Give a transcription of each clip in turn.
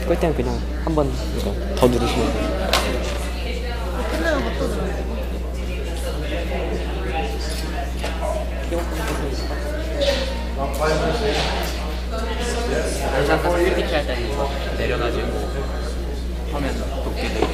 끌 때는 그냥 한 번 이거 더 누르시면 돼요. 끝나는 것도 들어요. 잠깐 스피치 할 때 내려가지고 화면 높게 되게.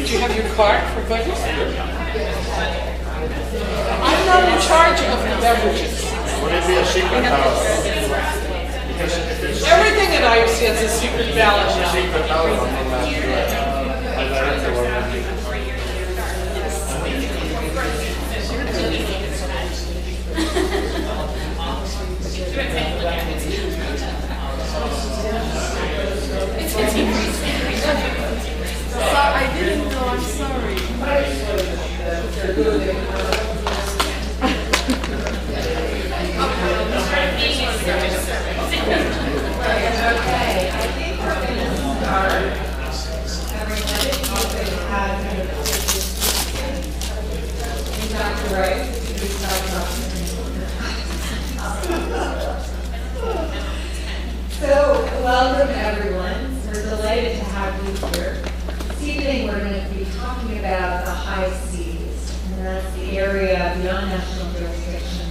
Do you have your card for goodness? I'm not in charge of the beverages. Would it be a secret ballot? Everything at IUC has a secret ballot now. Secret ballot on the last I director will I didn't know, I'm sorry. Okay, I think we're going to start. Everybody has Dr. Ray, so, welcome everyone. We're delighted to have you here. This evening we're going to be talking about the high seas, and that's the area beyond national jurisdiction.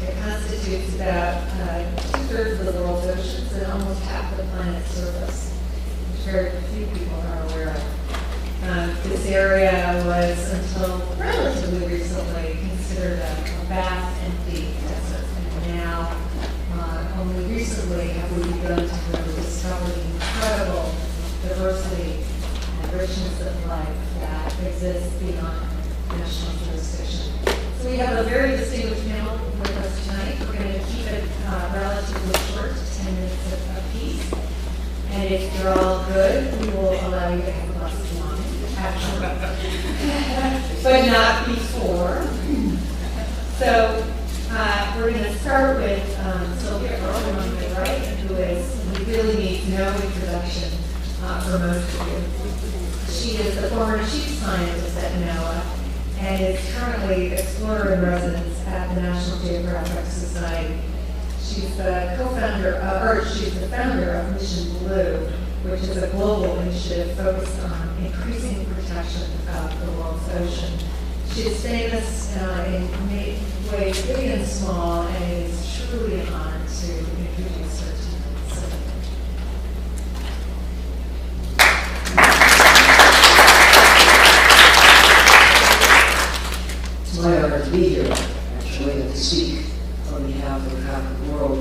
It constitutes about 2/3 of the world's oceans and almost half the planet's surface, which very few people are aware of. This area was, until relatively recently, considered a vast, empty desert, and now, only recently have we begun to really discover the incredible diversity and richness of life that exists beyond national jurisdiction. So we have a very distinguished panel with us tonight. We're going to keep it relatively short, 10 minutes apiece. And if you're all good, we will allow you to have a glass of wine after, but not before. So we're going to start with Sylvia Earle, on my right, who really needs no introduction for most of you. She is the former chief scientist at NOAA and is currently explorer in residence at the National Geographic Society. She's the founder of Mission Blue, which is a global initiative focused on increasing protection of the world's ocean. She is famous in ways big and small, and it is truly an honor to introduce her tonight. It's my honor to be here, actually, and to speak on behalf of half the world,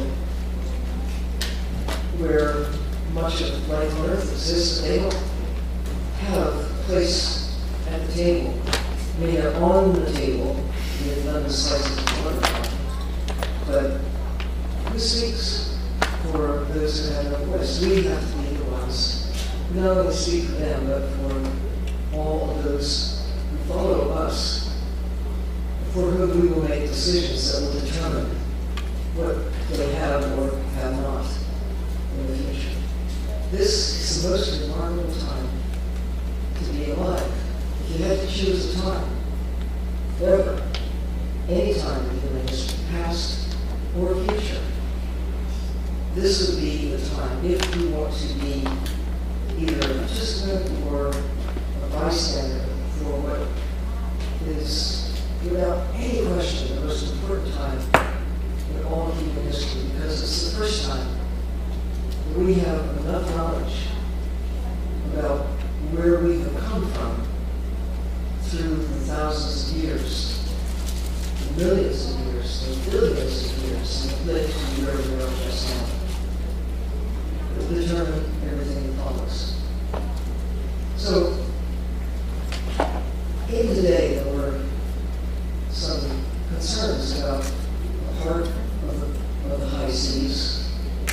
where much of life on Earth exists, and they don't have a place at the table. Many are on the table with lemon slices of water. But who speaks for those who have no voice? We have to be the ones who not only speak for them, but for all of those who follow us, for whom we will make decisions that will determine what they have or have not in the future. This is the most remarkable time to be alive. If you had to choose a time, ever, any time in human history, past or future, this would be the time if you want to be either a participant or a bystander for what is, without any question, the most important time in all of human history, because it's the first time that we have enough knowledge about where we have come from through the thousands of years, the millions of years, the billions of years, and lived to be where we are just now. It will determine everything that follows. So, in today, there were some concerns about the heart of the seas,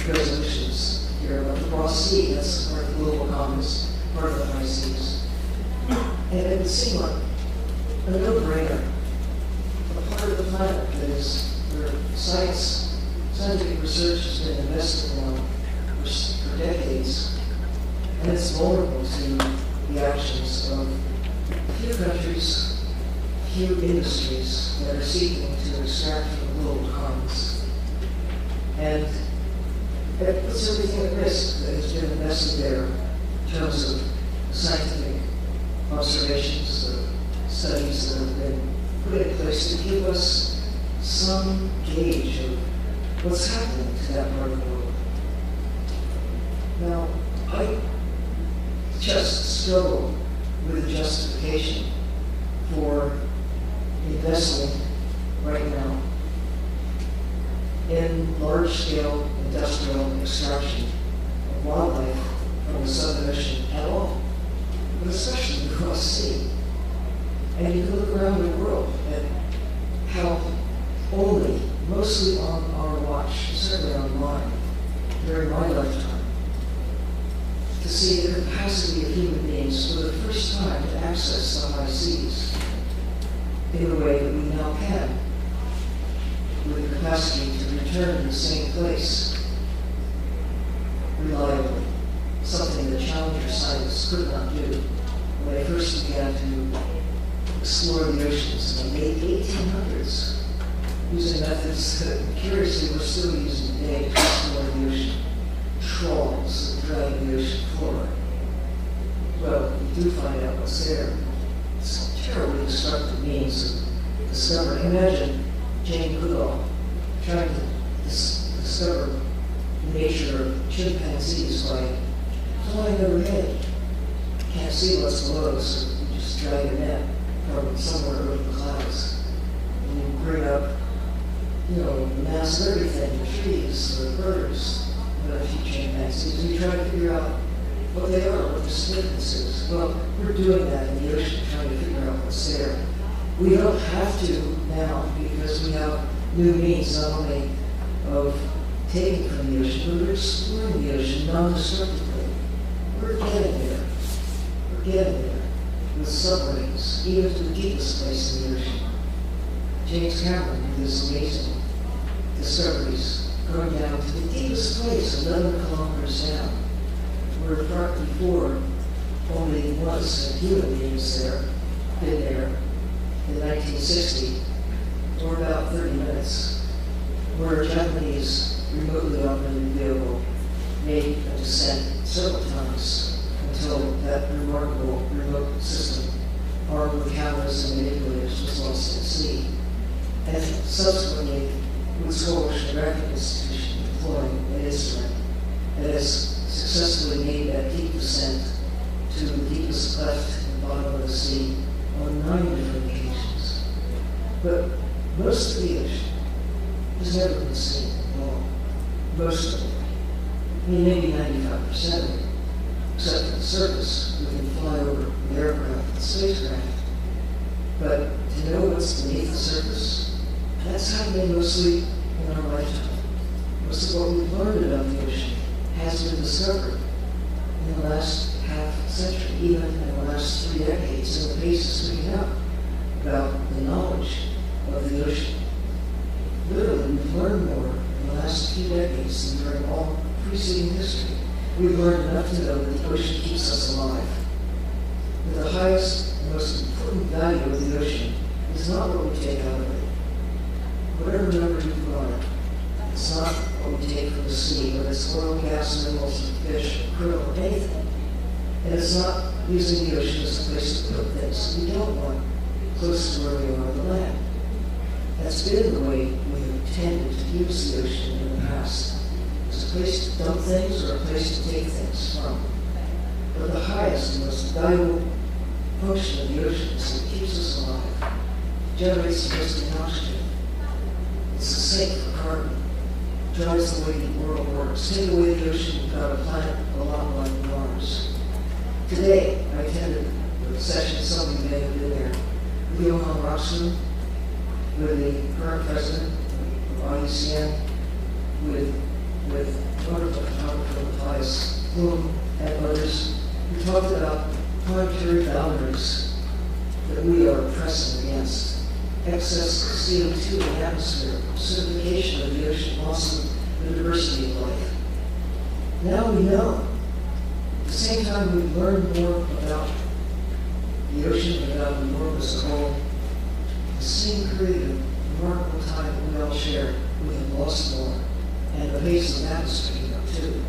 resolutions here about the Ross Sea, that's part of the global commons, part of the high seas. And it would seem like a no-brainer, a part of the planet that is where scientific research has been invested in for decades, and it's vulnerable to the actions of few countries, few industries that are seeking to extract from the global commons. And it puts everything at risk that has been invested there in terms of scientific observations, the studies that have been put in place to give us some gauge of what's happening to that part of the world. Now, I just struggle with the justification for investing right now in large-scale industrial extraction of wildlife from the Southern Ocean at all, but especially the Ross Sea. And you can look around the world at how only, mostly on our watch, certainly on mine, during my lifetime, to see the capacity of human beings for the first time to access the high seas in the way that we now can, with the capacity to return to the same place reliably, something that Challenger scientists could not do when they first began to explore the oceans in the late 1800s, using methods that curiously we're still using today to explore the ocean. Trawls that drag the ocean floor. Well, you do find out what's there. It's terribly destructive means of discovering. Imagine Jane Goodall trying to discover the nature of chimpanzees by flying overhead. Can't see what's below, so you just drag a net from somewhere over the clouds. And you bring up, the mass of everything, the trees, the birds, a few chimpanzees, and you try to figure out what they are, what their significance is. Well, we're doing that in the ocean, trying to figure out what's there. We don't have to now because we have new means not only of taking from the ocean, but we're exploring the ocean non-destructively. We're getting there. We're getting there with submarines, even to the deepest place in the ocean. James Cameron did this amazing discoveries going down to the deepest place, 11 kilometers down, where before only once had human beings been there in 1960, or about 30 minutes, where a Japanese remotely operated vehicle made a descent several times until that remarkable remote system, armed with cameras and manipulators, was lost at sea. And subsequently, Woods Hole Oceanographic Institution deploying an instrument that has successfully made that deep descent to the deepest cleft in the bottom of the sea on 9 different occasions. But most of the ocean has never been seen at all. Most of it. I mean, maybe 95% of it, except at the surface. We can fly over with aircraft and spacecraft. But to know what's beneath the surface, that's happening mostly in our lifetime. Most of what we've learned about the ocean has been discovered in the last half century, even in the last 3 decades, and the pace is picking up about the knowledge of the ocean. Literally, we've learned more in the last few decades than during all preceding history. We've learned enough to know that the ocean keeps us alive. That the highest and most important value of the ocean is not what we take out of it. Whatever number you put on it, it's not what we take from the sea, but it's oil, gas, minerals, and fish, krill, or anything. And it's not using the ocean as a place to put things we don't want close to where we are on the land. That's been the way we've tended to use the ocean in the past. It's a place to dump things or a place to take things from. But the highest and most valuable function of the ocean is that it keeps us alive. It generates the most in oxygen. It's a sink for carbon. It drives the way the world works. Take away the ocean, you've got a planet a lot like Mars. Today, I attended a session, some of you may have been there, with Johan Rockström, with the current president of IUCN, with wonderful photographer Matthias Bloom and others who talked about planetary boundaries that we are pressing against. Excess CO2 in the atmosphere, acidification of the ocean, loss of the diversity of life. Now we know. At the same time, we've learned more about the ocean and about the world as a whole. The same period of remarkable time that we all share, we have lost more, and the pace of that is picking up too.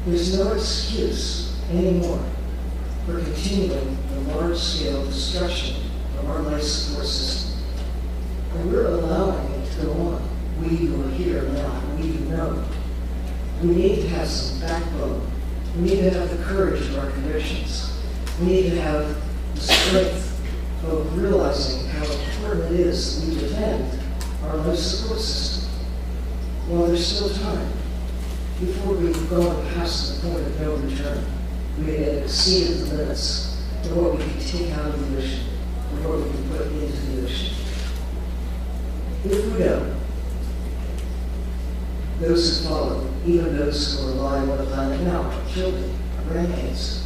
There's no excuse anymore for continuing the large-scale destruction of our life support system. And we're allowing it to go on. We who are here now, we who know. We need to have some backbone. We need to have the courage of our convictions. We need to have the strength of realizing how important it is that we defend our life support system while there's still time. Before we've gone past the point of no return, we had exceeded the limits of what we can take out of the ocean and what we can put into the ocean. If we don't, those who follow, even those who are alive on the planet now, our children, our grandkids,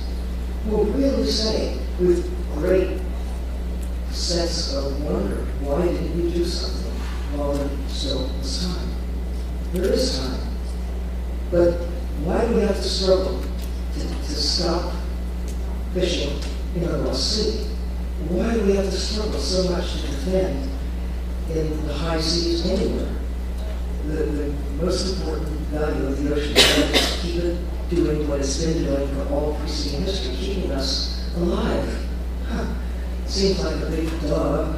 will really say with great sense of wonder, why didn't we do something while there still was time? There is time. But why do we have to struggle to stop fishing in the Lost Sea? Why do we have to struggle so much to defend in the high seas anywhere? The most important value of the ocean is to keep it doing what it's been doing for all preceding history, keeping us alive. Seems like a big duh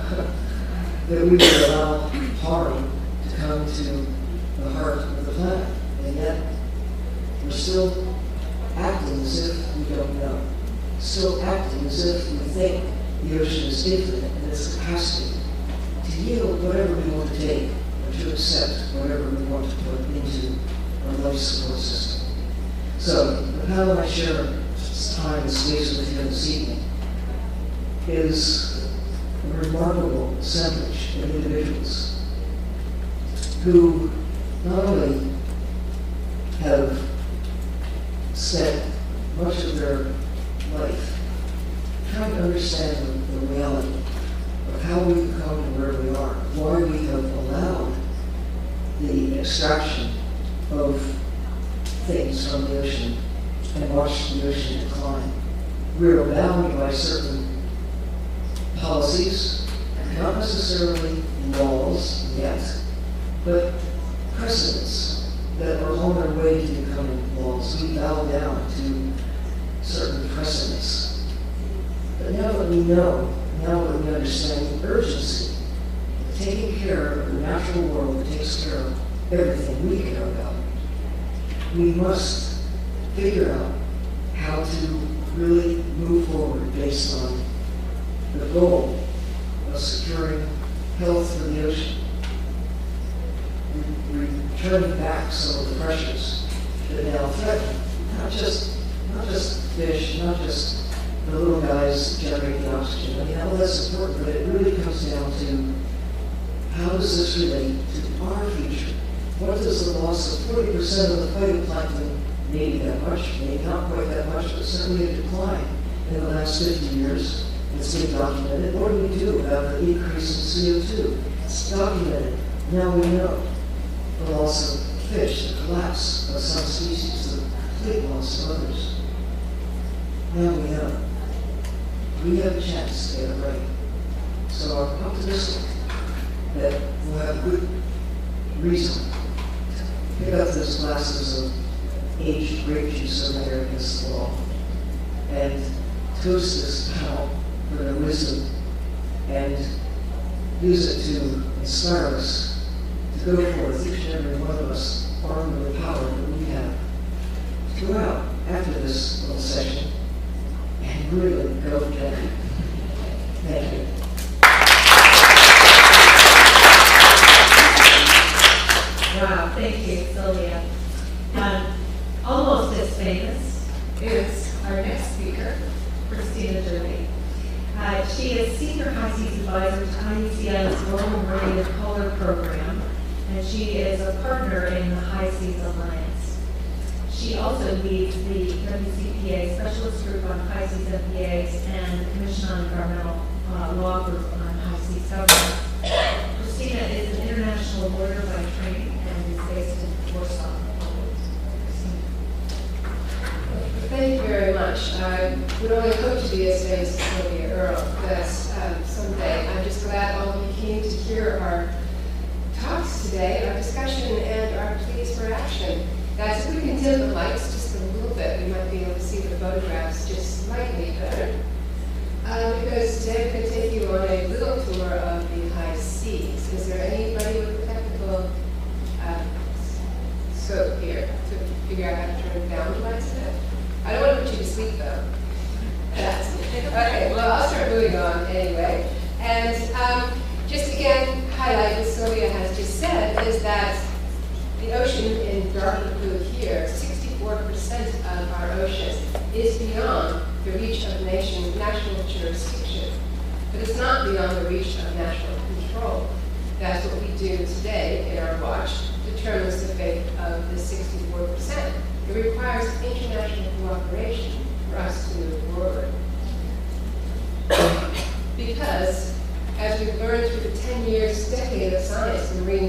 that we would allow harm to come to the heart of the planet, and yet we're still acting as if we don't know. Still acting as if we think the ocean is infinite in its capacity to yield whatever we want to take, or to accept whatever we want to put into our life support system. So, the panel I share time and space with you this evening is a remarkable assemblage of individuals who not only have spent much of their life trying to understand the reality of how we've come to where we are, why we have allowed the extraction of things from the ocean and watched the ocean decline. We're bound by certain policies, not necessarily laws yet, but precedents that are on their way to becoming laws. We bow down to certain precedents. But now that we know, now that we understand the urgency of taking care of the natural world that takes care of everything we care about, we must figure out how to really move forward based on the goal of securing health for the ocean, returning back some of the pressures that now threaten not just fish, not just the little guys generating the oxygen. I mean, all that's important, but it really comes down to how does this relate to our future? What does the loss of 40% of the phytoplankton, maybe that much, maybe not quite that much, but certainly a decline in the last 50 years? It's been documented. What do we do about the increase in CO2? It's documented. Now we know the loss of fish, the collapse of some species, the complete loss of others. Now we know. We have a chance to get it right. So I'm optimistic that we'll have good reason to pick up those glasses of aged grape juice over there against the wall and toast this panel for their wisdom and use it to inspire us to go forth, each and every one of us, armed with the power that we have, to go out after this little session and really go get it. Thank you. Wow, thank you, Sylvia. Almost as famous is our next speaker, Christina Derby. She is Senior High Seas Advisor to IUCN's Global Marine Color Program, and she is a partner in the High Seas Alliance. She also leads the WCPA Specialist Group on High Seas MPAs and the Commission on Environmental Law Group on High Seas Governance. Christina is an international lawyer by training and is based in Warsaw. Thank you very much. I would only hope to be as famous as Sylvia Earle, but someday. I'm just glad all of you came to hear our talks today, our discussion, and our pleas for action. Guys, if we can dim the lights just a little bit, we might be able to see the photographs just slightly better. Because today I'm going to take you on a little tour of the high seas. Is there anybody with technical scope here to figure out how to turn down the lights a bit? I don't want to put you to sleep, though. Okay, well, I'll start moving on anyway. And just again, highlight what Sylvia has just said is that the ocean in darker blue here, 64% of our ocean is beyond the reach of national jurisdiction. But it's not beyond the reach of national control. That's what we do today in our watch, determines the fate of the 64%. It requires international cooperation for us to move forward. Because, as we've learned through the 10 years, decade of science in marine